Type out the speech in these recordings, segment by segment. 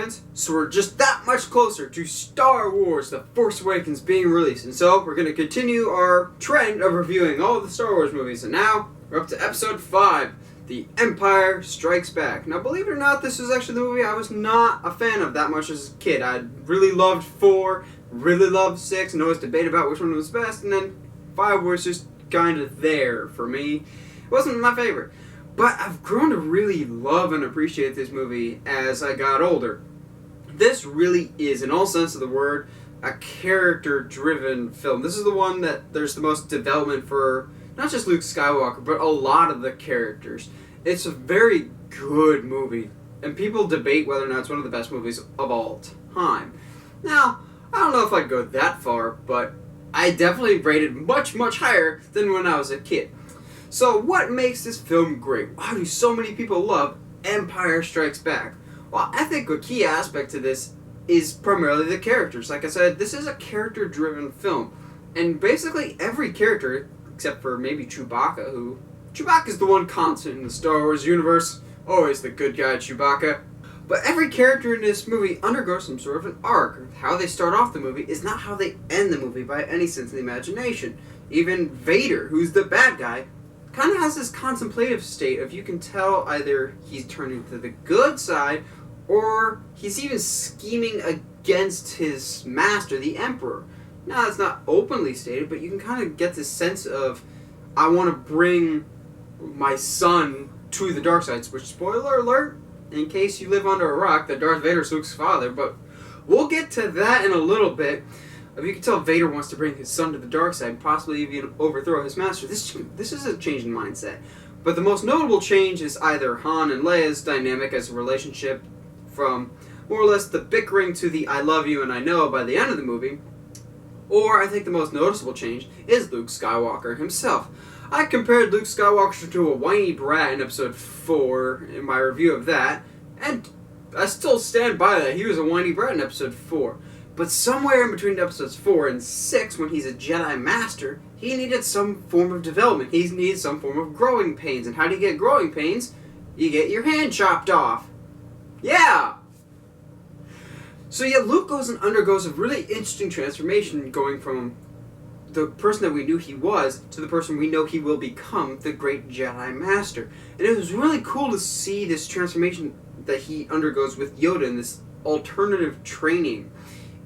fans, so we're just that much closer to Star Wars The Force Awakens being released. And so we're going to continue our trend of reviewing all the Star Wars movies. And now we're up to episode 5, The Empire Strikes Back. Now, believe it or not, this was actually the movie I was not a fan of that much as a kid. I really loved 4, really loved 6, and always debated about which one was best, and then 5 was just kind of there for me. It wasn't my favorite. But I've grown to really love and appreciate this movie as I got older. This really is, in all sense of the word, a character-driven film. This is the one that there's the most development for not just Luke Skywalker, but a lot of the characters. It's a very good movie, and people debate whether or not it's one of the best movies of all time. Now, I don't know if I'd go that far, but I definitely rated much, much higher than when I was a kid. So what makes this film great? Why do so many people love Empire Strikes Back? Well, I think a key aspect to this is primarily the characters. Like I said, this is a character-driven film. And basically every character, except for maybe Chewbacca, Chewbacca's the one constant in the Star Wars universe. Always the good guy, Chewbacca. But every character in this movie undergoes some sort of an arc. How they start off the movie is not how they end the movie by any sense of the imagination. Even Vader, who's the bad guy, kind of has this contemplative state of you can tell either he's turning to the good side or he's even scheming against his master, the Emperor. Now, it's not openly stated, but you can kind of get this sense of, I want to bring my son to the dark side, which, spoiler alert, in case you live under a rock, that Darth Vader's Luke's father, but we'll get to that in a little bit. You can tell Vader wants to bring his son to the dark side and possibly even overthrow his master. This is a change in mindset. But the most notable change is either Han and Leia's dynamic as a relationship from more or less the bickering to the I love you and I know by the end of the movie. Or I think the most noticeable change is Luke Skywalker himself. I compared Luke Skywalker to a whiny brat in episode 4 in my review of that, and I still stand by that. He was a whiny brat in episode 4. But somewhere in between episodes 4 and 6, when he's a Jedi Master, he needed some form of development. He needed some form of growing pains. And how do you get growing pains? You get your hand chopped off. Yeah! So yeah, Luke goes and undergoes a really interesting transformation, going from the person that we knew he was to the person we know he will become, the great Jedi Master. And it was really cool to see this transformation that he undergoes with Yoda in this alternative training.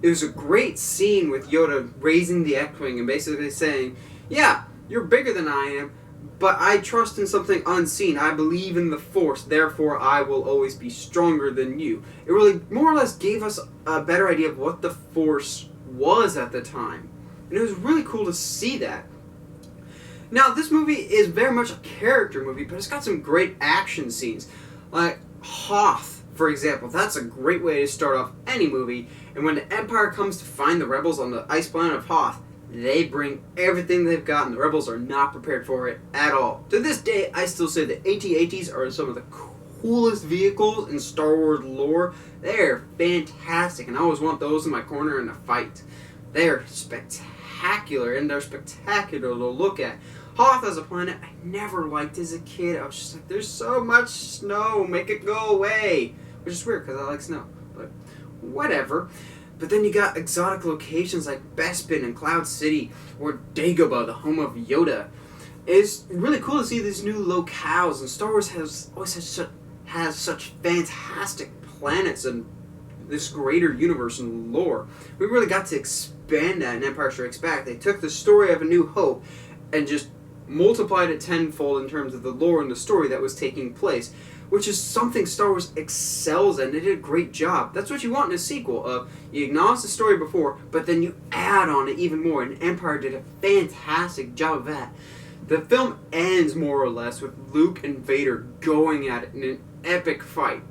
It was a great scene with Yoda raising the X-Wing and basically saying, yeah, you're bigger than I am, but I trust in something unseen. I believe in the Force, therefore I will always be stronger than you. It really more or less gave us a better idea of what the Force was at the time. And it was really cool to see that. Now, this movie is very much a character movie, but it's got some great action scenes. Like Hoth, for example. That's a great way to start off any movie. And when the Empire comes to find the rebels on the ice planet of Hoth, they bring everything they've got, and the rebels are not prepared for it at all. To this day, I still say the AT-ATs are some of the coolest vehicles in Star Wars lore. They're fantastic, and I always want those in my corner in a fight. They're spectacular, and they're spectacular to look at. Hoth as a planet I never liked as a kid. I was just like, there's so much snow, make it go away. Which is weird, because I like snow, but whatever. But then you got exotic locations like Bespin and Cloud City, or Dagobah, the home of Yoda. It's really cool to see these new locales, and Star Wars has such fantastic planets and this greater universe and lore. We really got to expand that in Empire Strikes Back. They took the story of A New Hope and just multiplied it tenfold in terms of the lore and the story that was taking place, which is something Star Wars excels at, and they did a great job. That's what you want in a sequel. You acknowledge the story before, but then you add on it even more, and Empire did a fantastic job of that. The film ends more or less with Luke and Vader going at it in an epic fight.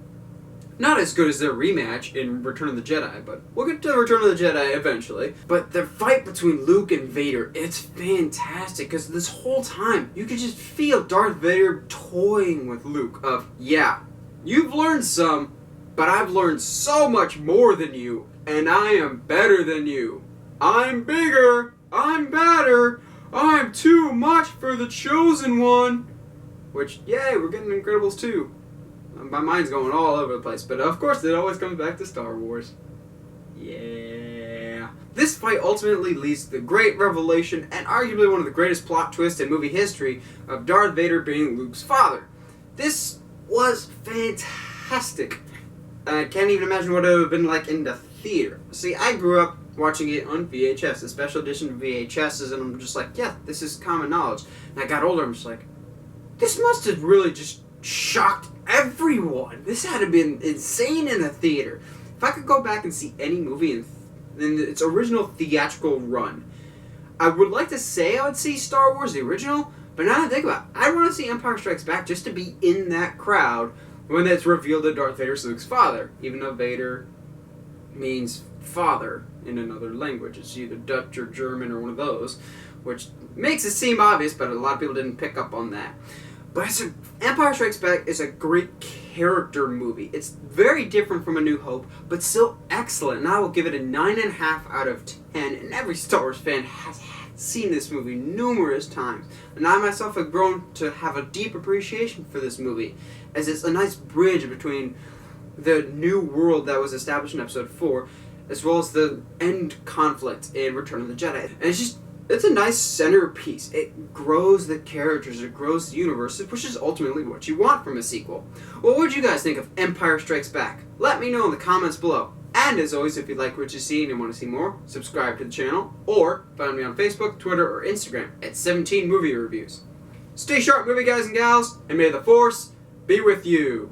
Not as good as their rematch in Return of the Jedi, but we'll get to Return of the Jedi eventually. But the fight between Luke and Vader, it's fantastic, because this whole time, you could just feel Darth Vader toying with Luke of, yeah, you've learned some, but I've learned so much more than you, and I am better than you. I'm bigger, I'm better, I'm too much for the Chosen One. Which, yay, we're getting Incredibles 2. My mind's going all over the place, but of course it always comes back to Star Wars. Yeah. This fight ultimately leads to the great revelation and arguably one of the greatest plot twists in movie history of Darth Vader being Luke's father. This was fantastic. I can't even imagine what it would have been like in the theater. See, I grew up watching it on VHS, a special edition of VHSs, and I'm just like, yeah, this is common knowledge. And I got older, I'm just like, this must have really just shocked everyone. This had to have been insane in the theater. If I could go back and see any movie in its original theatrical run, I would like to say I would see Star Wars, the original, but now that I think about it, I want to see Empire Strikes Back just to be in that crowd when it's revealed that Darth Vader's Luke's father, even though Vader means father in another language. It's either Dutch or German or one of those, which makes it seem obvious, but a lot of people didn't pick up on that. But Empire Strikes Back is a great character movie. It's very different from A New Hope, but still excellent, and I will give it a 9.5 out of 10, and every Star Wars fan has seen this movie numerous times, and I myself have grown to have a deep appreciation for this movie, as it's a nice bridge between the new world that was established in Episode 4, as well as the end conflict in Return of the Jedi. And it's a nice centerpiece. It grows the characters, it grows the universe, which is ultimately what you want from a sequel. What would you guys think of Empire Strikes Back? Let me know in the comments below. And as always, if you like what you see and want to see more, subscribe to the channel, or find me on Facebook, Twitter, or Instagram at 17 Movie Reviews. Stay sharp, movie guys and gals, and may the Force be with you.